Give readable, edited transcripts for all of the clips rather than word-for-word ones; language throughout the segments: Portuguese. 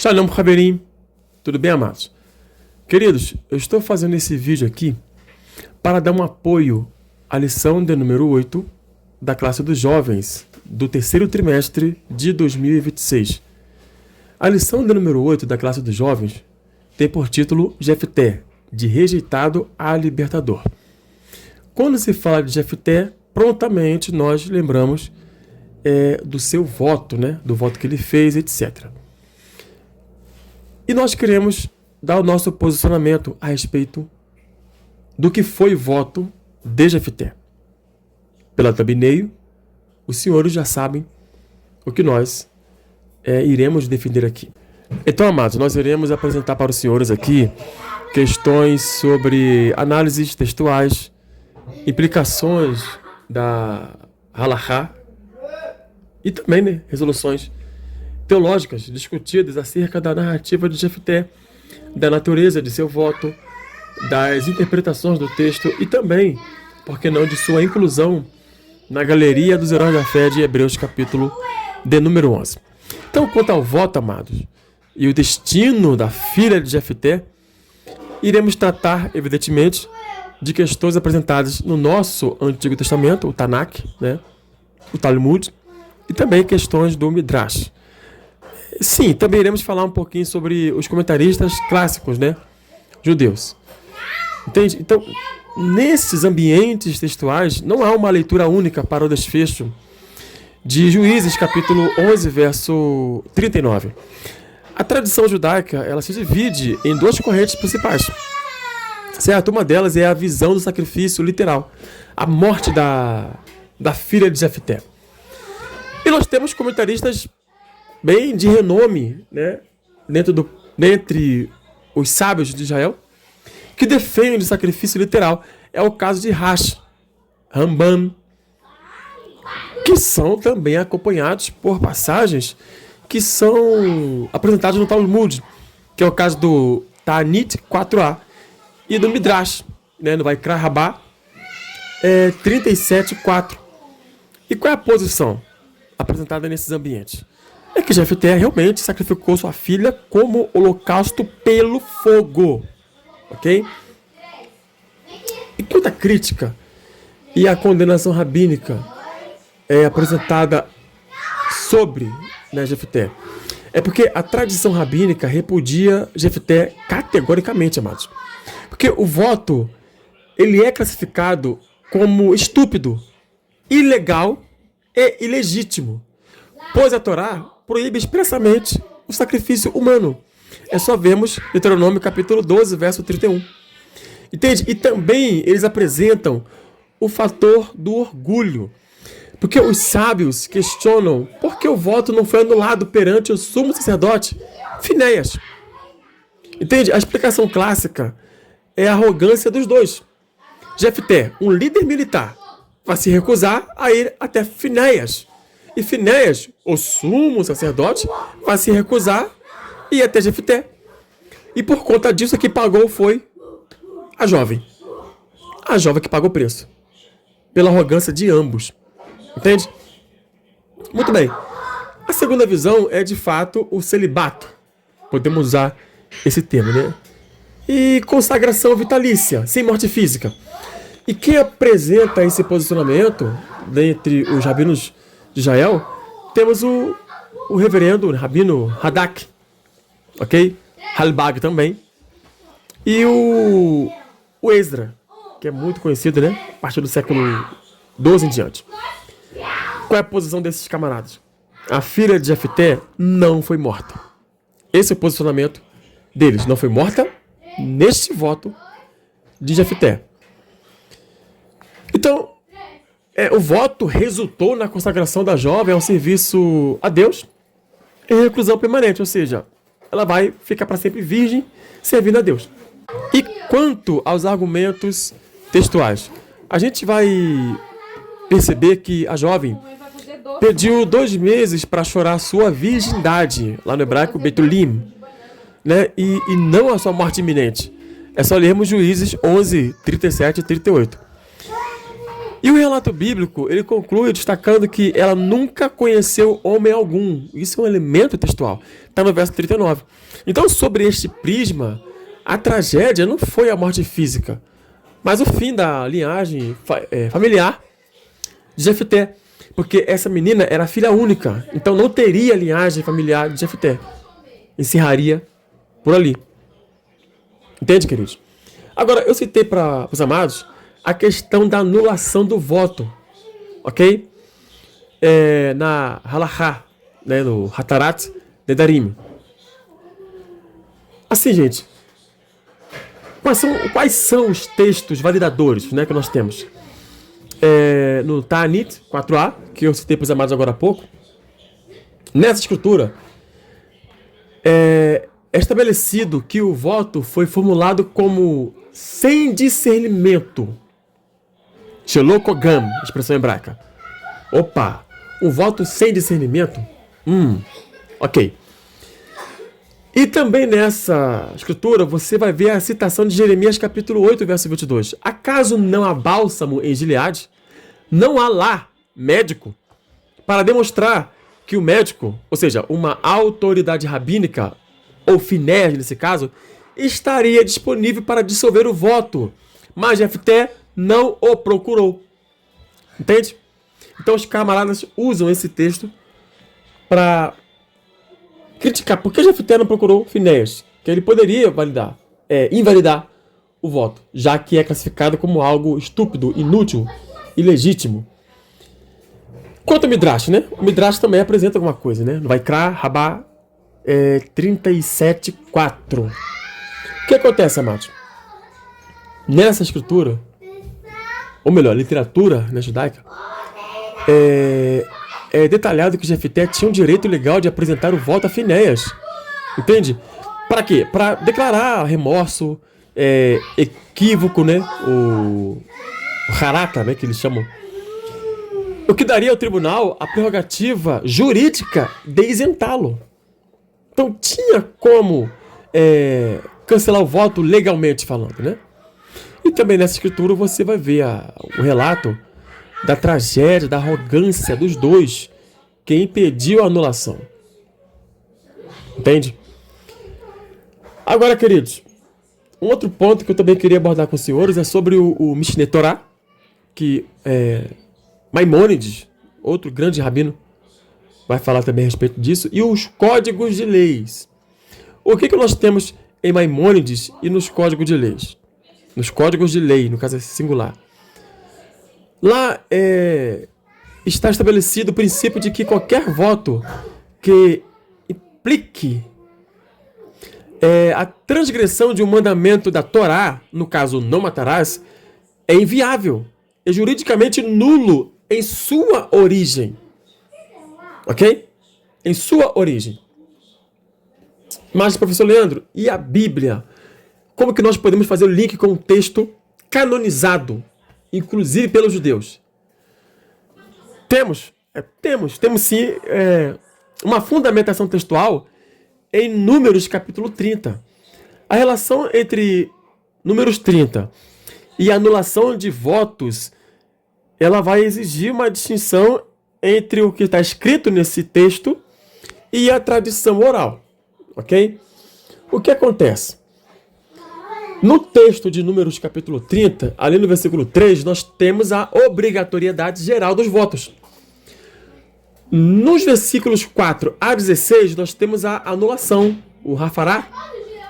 Shalom, Haberim. Tudo bem, amados? Queridos, eu estou fazendo esse vídeo aqui para dar um apoio à lição de número 8 da classe dos jovens do terceiro trimestre de 2026. A lição de número 8 da classe dos jovens tem por título Jefté, de rejeitado a libertador. Quando se fala de Jefté, prontamente nós lembramos do seu voto, né? Do voto que ele fez, etc. E nós queremos dar o nosso posicionamento a respeito do que foi o voto de Jefté. Pela thumbnail, os senhores já sabem o que nós iremos defender aqui. Então, amados, nós iremos apresentar para os senhores aqui questões sobre análises textuais, implicações da halachá e também, né, resoluções teológicas discutidas acerca da narrativa de Jefté, da natureza de seu voto, das interpretações do texto e também, por que não, de sua inclusão na galeria dos heróis da fé de Hebreus, capítulo de número 11. Então, quanto ao voto, amados, e o destino da filha de Jefté, iremos tratar, evidentemente, de questões apresentadas no nosso Antigo Testamento, o Tanakh, né, o Talmud, e também questões do Midrash. Sim, também iremos falar um pouquinho sobre os comentaristas clássicos, né, judeus. Entende? Então, nesses ambientes textuais, não há uma leitura única para o desfecho de Juízes, capítulo 11, verso 39. A tradição judaica, ela se divide em duas correntes principais. Certo? Uma delas é a visão do sacrifício literal, a morte da filha de Jefté. E nós temos comentaristas bem de renome, né, dentre os sábios de Israel, que defendem o sacrifício literal. É o caso de Rashi, Ramban, que são também acompanhados por passagens que são apresentadas no Talmud, que é o caso do Ta'anit 4a e do Midrash, né, no Vaikra Rabá 37.4. E qual é a posição apresentada nesses ambientes? É que Jefté realmente sacrificou sua filha como holocausto pelo fogo. Ok? E quanto à crítica e a condenação rabínica apresentada sobre, né, Jefté, é porque a tradição rabínica repudia Jefté categoricamente, amados. Porque o voto, ele é classificado como estúpido, ilegal e ilegítimo, pois a Torá proíbe expressamente o sacrifício humano. É só vermos Deuteronômio capítulo 12, verso 31. Entende? E também eles apresentam o fator do orgulho. Porque os sábios questionam por que o voto não foi anulado perante o sumo sacerdote Finéias. Entende? A explicação clássica é a arrogância dos dois. Jefté, um líder militar, vai se recusar a ir até Finéias. E Finéias, o sumo sacerdote, vai se recusar a ir até Jefté. E por conta disso, que pagou foi a jovem. A jovem que pagou o preço. Pela arrogância de ambos. Entende? Muito bem. A segunda visão é, de fato, o celibato. Podemos usar esse termo, né? E consagração vitalícia, sem morte física. E quem apresenta esse posicionamento, dentre os rabinos de Israel, temos o reverendo Rabino Radak, ok? Halbag também. E o Ezra, que é muito conhecido, né? A partir do século XII em diante. Qual é a posição desses camaradas? A filha de Jefté não foi morta. Esse é o posicionamento deles. Não foi morta neste voto de Jefté. Então, o voto resultou na consagração da jovem ao serviço a Deus em reclusão permanente, ou seja, ela vai ficar para sempre virgem, servindo a Deus. E quanto aos argumentos textuais, a gente vai perceber que a jovem pediu 2 meses para chorar sua virgindade, lá no hebraico Betulim, né? E não a sua morte iminente. É só lermos Juízes 11, 37 e 38. E o relato bíblico, ele conclui destacando que ela nunca conheceu homem algum. Isso é um elemento textual. Está no verso 39. Então, sobre este prisma, a tragédia não foi a morte física, mas o fim da linhagem familiar de Jefté. Porque essa menina era filha única. Então não teria linhagem familiar de Jefté. Encerraria por ali. Entende, queridos? Agora, eu citei para os amados a questão da anulação do voto, ok? Na Halachá, né, no Hatarat Nedarim. Assim, gente, quais são os textos validadores, né, que nós temos? No Ta'anit 4a, que eu citei para os amados agora há pouco, nessa escritura, é estabelecido que o voto foi formulado como sem discernimento. Shelokogam, expressão hebraica. Opa, um voto sem discernimento? Ok. E também nessa escritura você vai ver a citação de Jeremias capítulo 8, verso 22. Acaso não há bálsamo em Gileade? Não há lá médico para demonstrar que o médico, ou seja, uma autoridade rabínica, ou Finéas nesse caso, estaria disponível para dissolver o voto. Mas Jefté não o procurou. Entende? Então os camaradas usam esse texto para criticar. Por que Jefté não procurou Finéas? Que ele poderia invalidar o voto, já que é classificado como algo estúpido, inútil, ilegítimo. Quanto ao Midrash, né? O Midrash também apresenta alguma coisa, né? No Vaikra Rabá 37:4. O que acontece, amados? Nessa escritura, ou melhor, literatura, né, judaica, é detalhado que Jefté tinha um direito legal de apresentar o voto a Finéas. Entende? Para quê? Para declarar remorso, equívoco, né? O harata, né, que eles chamam. O que daria ao tribunal a prerrogativa jurídica de isentá-lo. Então tinha como cancelar o voto legalmente falando, né? E também nessa escritura você vai ver o relato da tragédia, da arrogância dos dois que impediu a anulação. Entende? Agora, queridos, um outro ponto que eu também queria abordar com os senhores é sobre o Mishneh Torah, que Maimônides, outro grande rabino, vai falar também a respeito disso, e os códigos de leis. O que nós temos em Maimônides e nos códigos de leis? Nos códigos de lei, no caso é singular. Lá está estabelecido o princípio de que qualquer voto que implique a transgressão de um mandamento da Torá, no caso não matarás, é inviável, é juridicamente nulo em sua origem. Ok? Em sua origem. Mas, professor Leandro, e a Bíblia? Como que nós podemos fazer o link com um texto canonizado, inclusive pelos judeus? Temos sim uma fundamentação textual em Números capítulo 30. A relação entre Números 30 e a anulação de votos, ela vai exigir uma distinção entre o que está escrito nesse texto e a tradição oral, ok? O que acontece? No texto de Números capítulo 30, ali no versículo 3, nós temos a obrigatoriedade geral dos votos. Nos versículos 4 a 16, nós temos a anulação, o Hafará,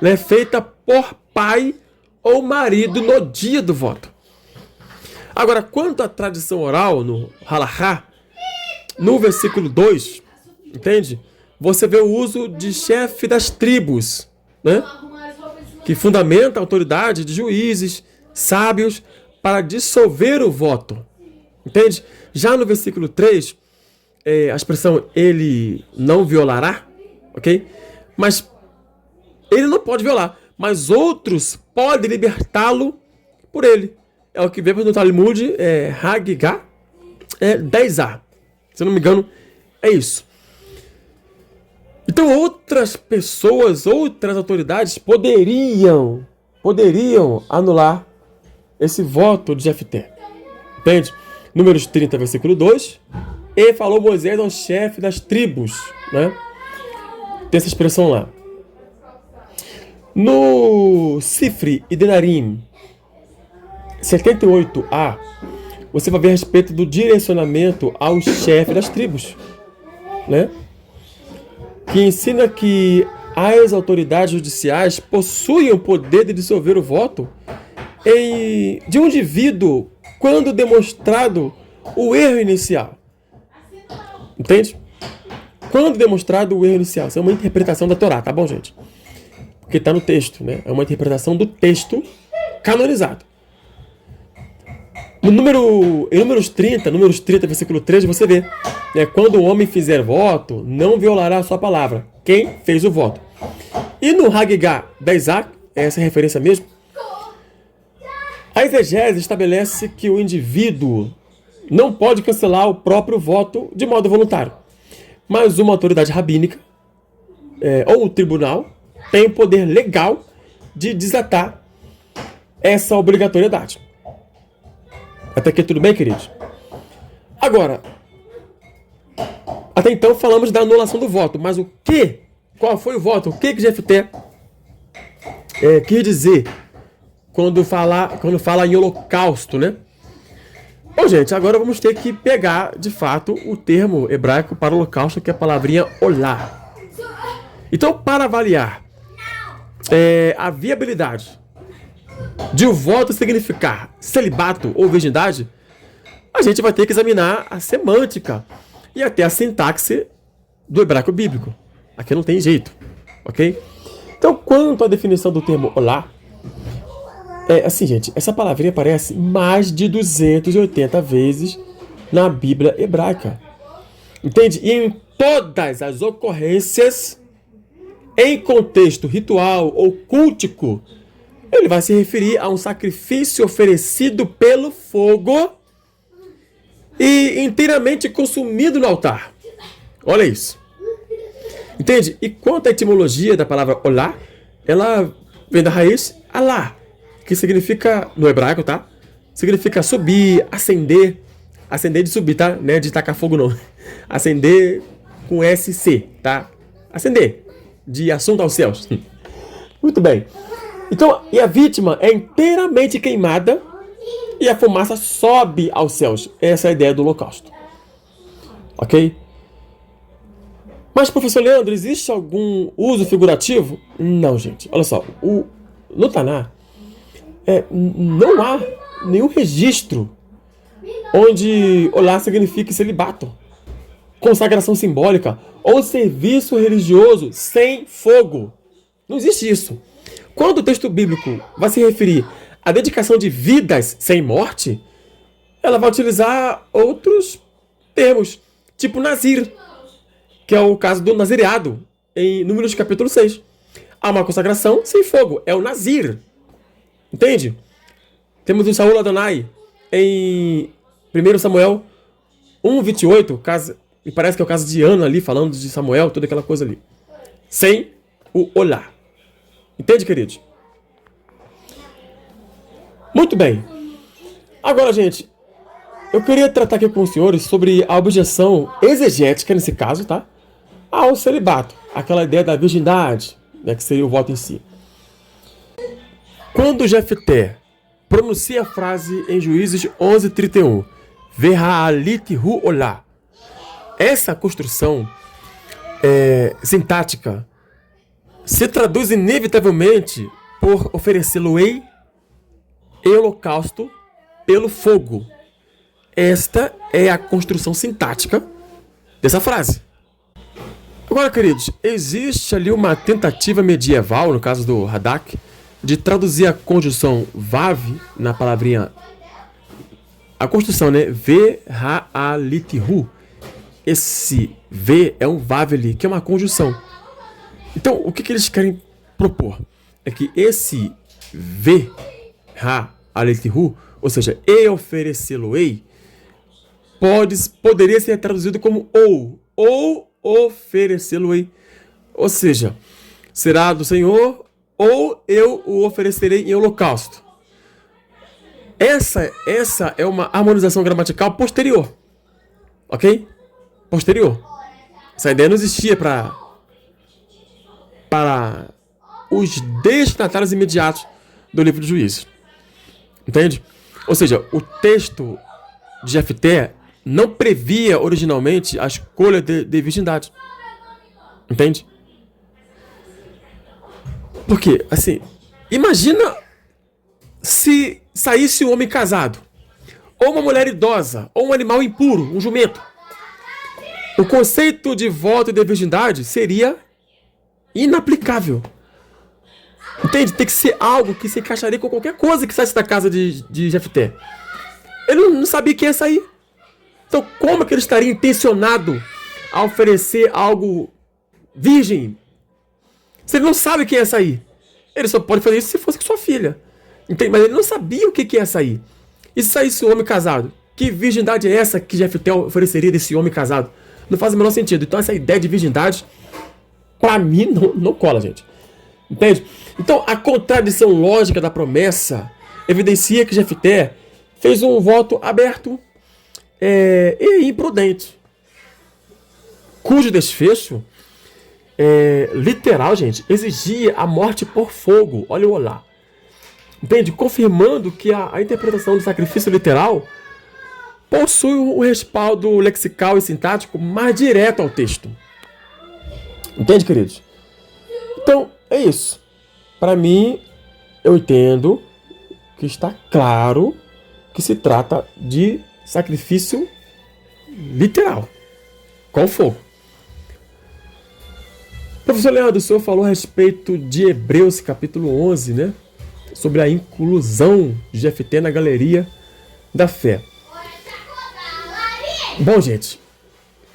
né, feita por pai ou marido no dia do voto. Agora, quanto à tradição oral, no Halachá, no versículo 2, entende? Você vê o uso de chefe das tribos, né? Que fundamenta a autoridade de juízes, sábios, para dissolver o voto. Entende? Já no versículo 3, a expressão ele não violará, ok? Mas ele não pode violar, mas outros podem libertá-lo por ele. É o que vemos no Talmud, Hagigah 10a. Se eu não me engano, é isso. Então outras pessoas, outras autoridades poderiam anular esse voto de Jefté. Entende? Números 30, versículo 2. E falou Moisés ao chefe das tribos, né? Tem essa expressão lá. No Sifri e Denarim 78a, você vai ver a respeito do direcionamento ao chefe das tribos, né? Que ensina que as autoridades judiciais possuem o poder de dissolver o voto de um indivíduo quando demonstrado o erro inicial. Entende? Quando demonstrado o erro inicial. Isso é uma interpretação da Torá, tá bom, gente? Porque está no texto, né? É uma interpretação do texto canonizado. Em Números 30, versículo 3, você vê, né? Quando o homem fizer voto, não violará a sua palavra. Quem fez o voto. E no Hagigá 10a, essa é a referência mesmo, a exegese estabelece que o indivíduo não pode cancelar o próprio voto de modo voluntário. Mas uma autoridade rabínica, ou o tribunal, tem o poder legal de desatar essa obrigatoriedade. Até aqui tudo bem, queridos? Agora, até então falamos da anulação do voto, mas o que? Qual foi o voto? O que Jefté quis dizer quando fala em holocausto, né? Bom, gente, agora vamos ter que pegar, de fato, o termo hebraico para holocausto, que é a palavrinha olá. Então, para avaliar a viabilidade de o voto significar celibato ou virgindade, a gente vai ter que examinar a semântica e até a sintaxe do hebraico bíblico. Aqui não tem jeito, ok? Então, quanto à definição do termo olá, assim, gente, essa palavrinha aparece mais de 280 vezes na Bíblia hebraica. Entende? E em todas as ocorrências, em contexto ritual ou cultico, ele vai se referir a um sacrifício oferecido pelo fogo e inteiramente consumido no altar. Olha isso. Entende? E quanto à etimologia da palavra olá, ela vem da raiz alá, que significa, no hebraico, tá? Significa subir, acender. Acender de subir, tá? Não é de tacar fogo, não. Acender com SC, tá? Acender. De assunto aos céus. Muito bem. Então, e a vítima é inteiramente queimada e a fumaça sobe aos céus. Essa é a ideia do holocausto. Ok? Mas, professor Leandro, existe algum uso figurativo? Não, gente. Olha só. No Taná, não há nenhum registro onde olá signifique celibato, consagração simbólica ou serviço religioso sem fogo. Não existe isso. Quando o texto bíblico vai se referir à dedicação de vidas sem morte, ela vai utilizar outros termos, tipo nazir, que é o caso do nazireado, em Números capítulo 6. Há uma consagração sem fogo, é o nazir. Entende? Temos o Saúl Adonai em 1 Samuel 1:28, me parece que é o caso de Ana ali, falando de Samuel, toda aquela coisa ali. Sem o olá. Entende, queridos? Muito bem. Agora, gente, eu queria tratar aqui com os senhores sobre a objeção exegética, nesse caso, tá? Ao celibato. Aquela ideia da virgindade, né, que seria o voto em si. Quando Jefté pronuncia a frase em Juízes 11:31, Verhaalit hu olá, essa construção sintática se traduz inevitavelmente por oferecê-lo-ei em holocausto pelo fogo. Esta é a construção sintática dessa frase. Agora, queridos, existe ali uma tentativa medieval, no caso do Radak, de traduzir a conjunção vav na palavrinha, a construção, né? Verhaalitihu. Esse V é um vav ali, que é uma conjunção. Então, o que eles querem propor? É que esse Verhaalitihu, ou seja, e oferecê-lo-ei, poderia ser traduzido como ou oferecê-lo-ei. Ou seja, será do Senhor ou eu o oferecerei em holocausto. essa é uma harmonização gramatical posterior. Ok? Posterior. Essa ideia não existia para os destinatários imediatos do livro de Juízes. Entende? Ou seja, o texto de Jefté não previa originalmente a escolha de virgindade. Entende? Porque, assim, imagina se saísse um homem casado, ou uma mulher idosa, ou um animal impuro, um jumento. O conceito de voto de virgindade seria inaplicável. Entende? Tem que ser algo que se encaixaria com qualquer coisa que saísse da casa de Jefté. Ele não sabia quem ia sair. Então, como é que ele estaria intencionado a oferecer algo virgem? Se ele não sabe quem ia sair. Ele só pode fazer isso se fosse com sua filha. Entende? Mas ele não sabia o que ia sair. E se saísse um homem casado? Que virgindade é essa que Jefté ofereceria desse homem casado? Não faz o menor sentido. Então, essa ideia de virgindade, pra mim, não cola, gente. Entende? Então, a contradição lógica da promessa evidencia que Jefté fez um voto aberto e imprudente, cujo desfecho literal, gente, exigia a morte por fogo. Olha o olá. Entende? Confirmando que a interpretação do sacrifício literal possui um respaldo lexical e sintático mais direto ao texto. Entende, queridos? Então, é isso. Para mim, eu entendo que está claro que se trata de sacrifício literal, com fogo. Professor Leandro, o senhor falou a respeito de Hebreus capítulo 11, né? Sobre a inclusão de Jefté na galeria da fé. Bom, gente,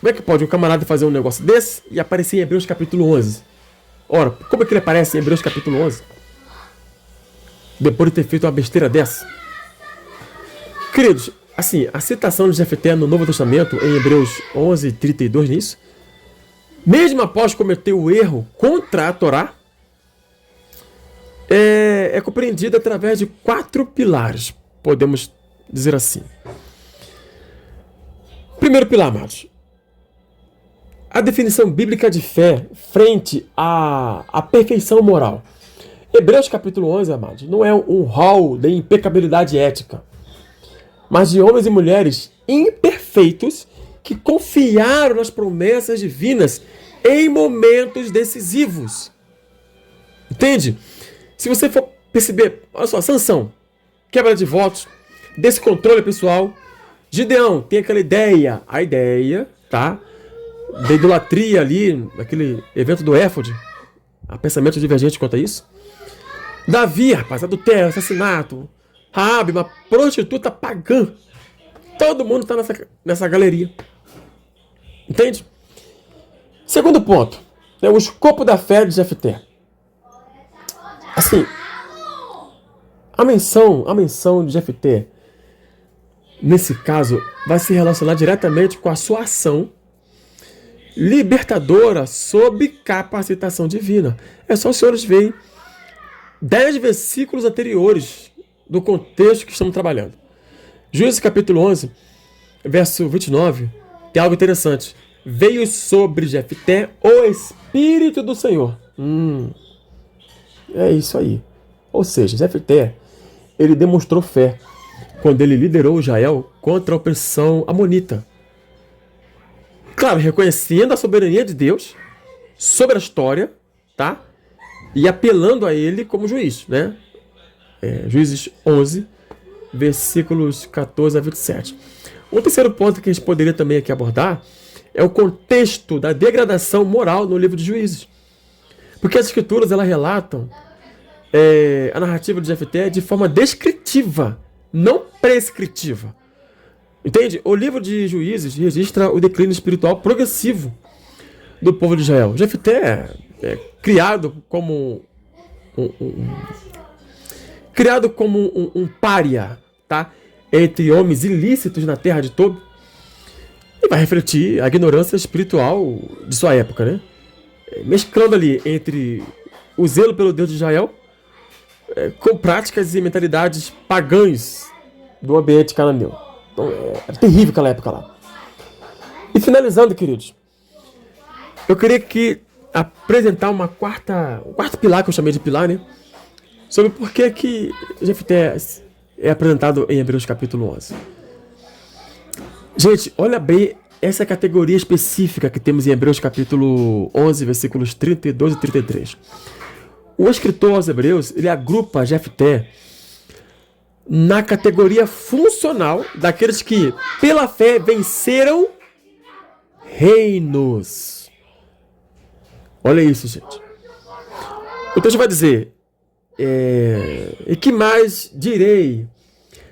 como é que pode um camarada fazer um negócio desse e aparecer em Hebreus capítulo 11? Ora, como é que ele aparece em Hebreus capítulo 11? Depois de ter feito uma besteira dessa? Queridos, assim, a citação de Jefté no Novo Testamento, em Hebreus 11, 32, nisso, mesmo após cometer o erro contra a Torá, é compreendida através de 4 pilares, podemos dizer assim. Primeiro pilar, amados. A definição bíblica de fé frente à perfeição moral. Hebreus capítulo 11, amados, não é um hall de impecabilidade ética, mas de homens e mulheres imperfeitos que confiaram nas promessas divinas em momentos decisivos. Entende? Se você for perceber, olha só, Sansão, quebra de votos, descontrole pessoal. Gideão tem aquela ideia, a ideia, tá? Da idolatria ali, naquele evento do éfode. Há pensamento divergente quanto a isso. Davi, rapaz, adultério, assassinato. Raabe, uma prostituta pagã. Todo mundo está nessa galeria. Entende? Segundo ponto, é o escopo da fé de Jefté. Assim, a menção de Jefté, nesse caso, vai se relacionar diretamente com a sua ação libertadora sob capacitação divina. É só os senhores verem 10 versículos anteriores do contexto que estamos trabalhando. Juízes capítulo 11, verso 29, tem algo interessante. Veio sobre Jefté o Espírito do Senhor. É isso aí. Ou seja, Jefté, ele demonstrou fé quando ele liderou Israel contra a opressão amonita. Claro, reconhecendo a soberania de Deus sobre a história, tá? E apelando a ele como juiz, né? Juízes 11, versículos 14 a 27. Um terceiro ponto que a gente poderia também aqui abordar é o contexto da degradação moral no livro de Juízes. Porque as escrituras, elas relatam a narrativa de Jefté de forma descritiva, não prescritiva. Entende? O livro de Juízes registra o declínio espiritual progressivo do povo de Israel. Jefté é criado como um pária, tá? Entre homens ilícitos na terra de Tob. E vai refletir a ignorância espiritual de sua época, né? Mesclando ali entre o zelo pelo Deus de Israel com práticas e mentalidades pagãs do ambiente cananeu. Então, era terrível aquela época lá. E finalizando, queridos, eu queria apresentar um quarto pilar, que eu chamei de pilar, né? Sobre por que Jefté é apresentado em Hebreus capítulo 11. Gente, olha bem essa categoria específica que temos em Hebreus capítulo 11, versículos 32 e 33. O escritor aos Hebreus, ele agrupa Jefté na categoria funcional daqueles que, pela fé, venceram reinos. Olha isso, gente. O texto vai dizer, e que mais direi?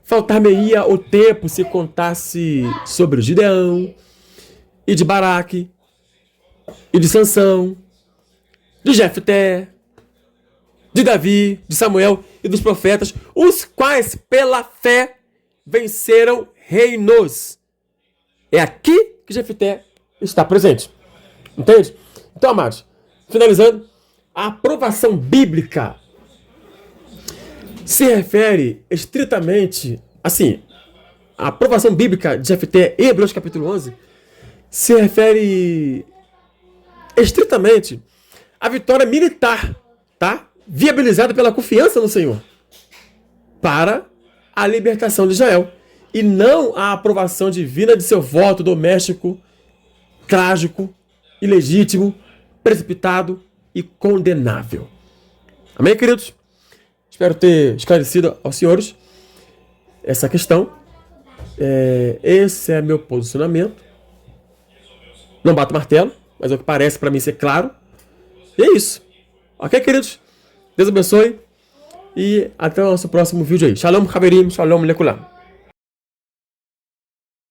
Faltar-me-ia o tempo se contasse sobre o Gideão, e de Baraque, e de Sansão, de Jefté, de Davi, de Samuel e dos profetas, os quais pela fé venceram reinos. É aqui que Jefté está presente. Entende? Então, amados, finalizando, a aprovação bíblica se refere estritamente, assim, a aprovação bíblica de Jefté em Hebreus capítulo 11 se refere estritamente à vitória militar, tá? Viabilizada pela confiança no Senhor para a libertação de Israel, e não a aprovação divina de seu voto doméstico, trágico, ilegítimo, precipitado e condenável. Amém, queridos? Espero ter esclarecido aos senhores essa questão. Esse é meu posicionamento. Não bato martelo, mas é o que parece para mim ser claro. E é isso. Ok, queridos? Deus abençoe. E até o nosso próximo vídeo aí. Shalom, Haverim, Shalom, Lekulam.